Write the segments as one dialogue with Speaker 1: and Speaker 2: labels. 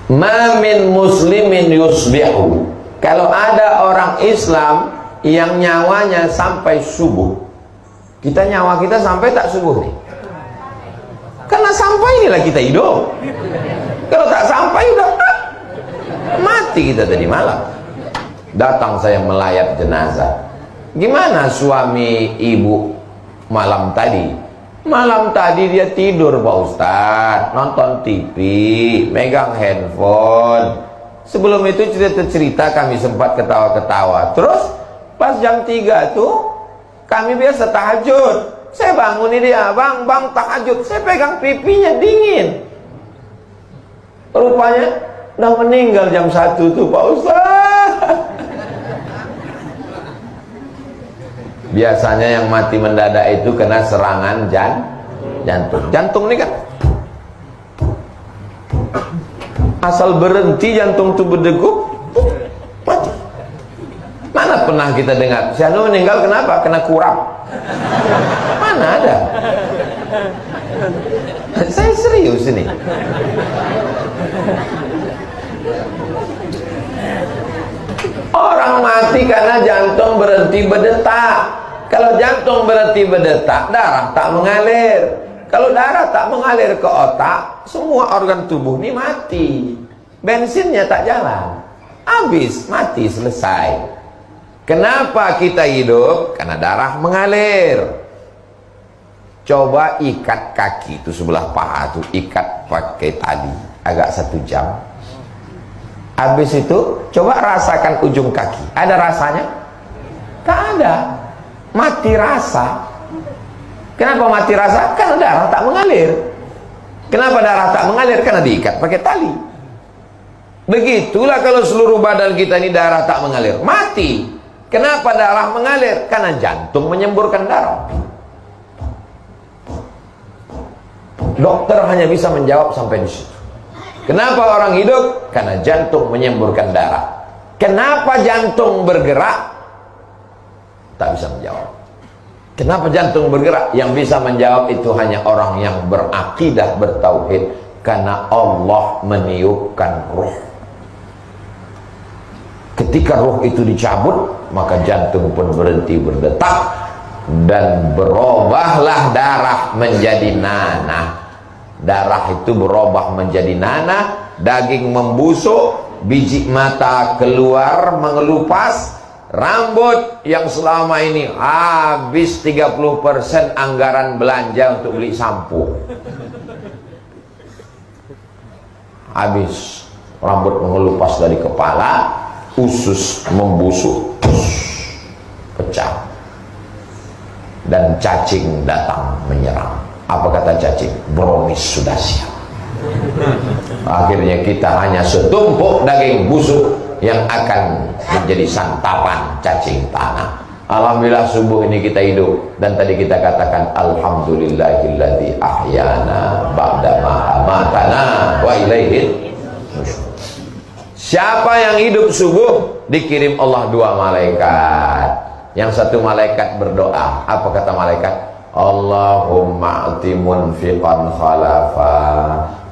Speaker 1: Ma min muslimin yusbihu. Kalau ada orang Islam yang nyawanya sampai subuh, kita nyawa kita sampai tak subuh nih? Karena sampai inilah kita hidup. Kalau tak sampai udah mati kita tadi malam. Datang saya melayat jenazah. Gimana suami ibu malam tadi? Malam tadi dia tidur Pak Ustadz, nonton TV, megang handphone. Sebelum itu cerita-cerita kami sempat ketawa-ketawa. Terus pas jam 3 tuh kami biasa tahajud. Saya bangun ini dia, bang tahajud. Saya pegang pipinya dingin. Rupanya udah meninggal jam 1 tuh Pak Ustadz. Biasanya yang mati mendadak itu kena serangan jantung. Jantung ini kan asal berhenti jantung itu berdegup, mati. Mana pernah kita dengar si anu meninggal kenapa? Kena kurap. Mana ada? Saya serius ini. Orang mati karena jantung berhenti berdetak. Kalau jantung berhenti berdetak, darah tak mengalir. Kalau darah tak mengalir ke otak, semua organ tubuh ini mati. Bensinnya tak jalan. Habis, mati, selesai. Kenapa kita hidup? Karena darah mengalir. Coba ikat kaki itu sebelah paha tuh, ikat pakai tali agak 1 jam. Habis itu coba rasakan ujung kaki. Ada rasanya? Tak ada. Mati rasa. Kenapa mati rasa? Karena darah tak mengalir. Kenapa darah tak mengalir? Karena diikat pakai tali. Begitulah kalau seluruh badan kita ini darah tak mengalir, mati. Kenapa darah mengalir? Karena jantung menyemburkan darah. Dokter hanya bisa menjawab sampai di situ. Kenapa orang hidup? Karena jantung menyemburkan darah. Kenapa jantung bergerak? Tak bisa menjawab. Kenapa jantung bergerak? Yang bisa menjawab itu hanya orang yang berakidah, bertauhid. Karena Allah meniupkan ruh. Ketika ruh itu dicabut, maka jantung pun berhenti berdetak. Dan berubahlah darah menjadi nanah. Darah itu berubah menjadi nanah, daging membusuk, biji mata keluar mengelupas, rambut yang selama ini habis 30% anggaran belanja untuk beli sampo. Habis rambut mengelupas dari kepala, usus membusuk, pecah. Dan cacing datang menyerang. Apa kata cacing? Brownies sudah siap. Akhirnya kita hanya setumpuk daging busuk yang akan menjadi santapan cacing tanah. Alhamdulillah subuh ini kita hidup. Dan tadi kita katakan alhamdulillahilladzi ahyana ba'dama amatana wa ilaihin nusyur. Siapa yang hidup subuh dikirim Allah 2 malaikat. Yang satu malaikat berdoa. Apa kata malaikat? Allahumma ati munfiqan khalafa.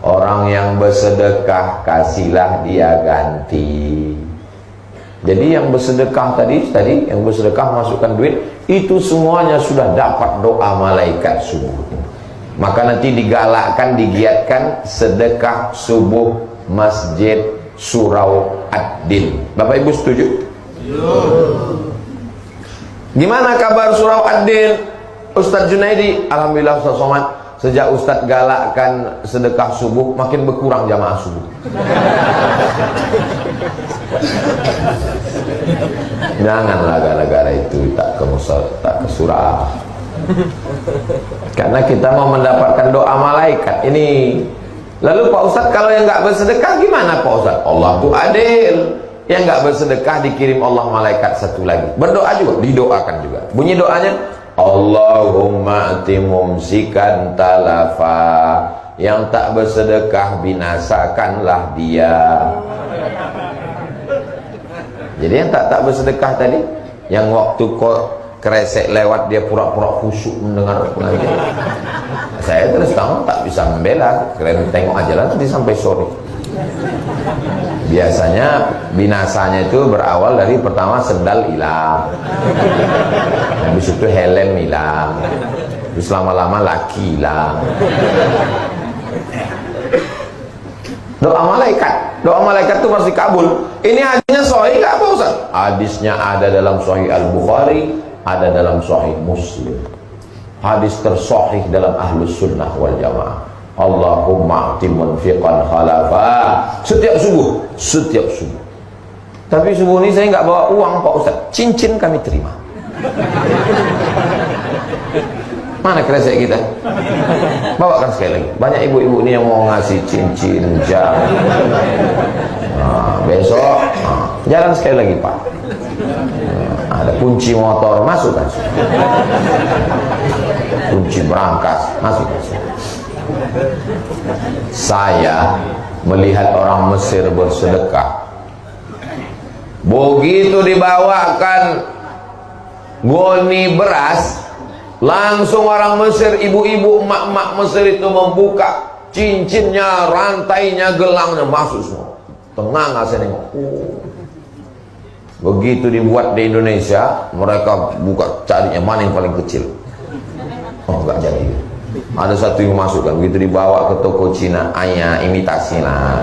Speaker 1: Orang yang bersedekah kasihlah dia ganti. Jadi yang bersedekah tadi yang bersedekah masukkan duit, itu semuanya sudah dapat doa malaikat subuh. Maka nanti digalakkan, digiatkan sedekah subuh Masjid Surau Ad-Din. Bapak Ibu setuju? Gimana kabar Surau Ad-Din? Ustadz Junaidi, alhamdulillah Ustadz Somad, sejak Ustadz galakkan sedekah subuh, makin berkurang jamaah subuh. Janganlah gara-gara itu tak ke surau. Karena kita mau mendapatkan doa malaikat ini. Lalu Pak Ustadz, kalau yang nggak bersedekah gimana Pak Ustadz? Allah itu adil. Yang nggak bersedekah dikirim Allah malaikat satu lagi. Berdoa juga, didoakan juga. Bunyi doanya, Allahumma ati mumsikan talafa. Yang tak bersedekah binasakanlah dia. Jadi yang tak bersedekah tadi, yang waktu kok kresek lewat dia pura-pura khusyuk mendengar pengajian. Saya terus terang tak bisa membela, kalian tengok aja lah nanti sampai sore. Biasanya binasanya itu berawal dari pertama sendal hilang, habis itu helm hilang, terus lama-lama laki hilang. Doa malaikat itu pasti kabul. Ini hadisnya sahih nggak Pak Ustaz? Hadisnya ada dalam Sahih Al-Bukhari, ada dalam Sahih Muslim. Hadis tersahih dalam Ahlus Sunnah wal Jamaah. Allahumma a'ti munfiqan khalafa. Setiap subuh. Tapi subuh ini saya nggak bawa uang Pak Ustaz. Cincin kami terima. Mana kresek kita? Bawakan sekali lagi. Banyak ibu-ibu ini yang mau ngasih cincin, jam. Nah, besok jalan sekali lagi Pak. Ada kunci motor, masukkan. Kunci berangkas, masukkan. Saya melihat orang Mesir bersedekah. Begitu dibawakan goni beras, langsung orang Mesir, ibu-ibu, emak-emak Mesir itu membuka cincinnya, rantainya, gelangnya, masuk semua. Tenang saya nengok. Begitu dibuat di Indonesia, mereka buka carinya mana yang paling kecil. Oh, enggak jadi. Ada satu yang masuk kan, begitu dibawa ke toko Cina, imitasi lah.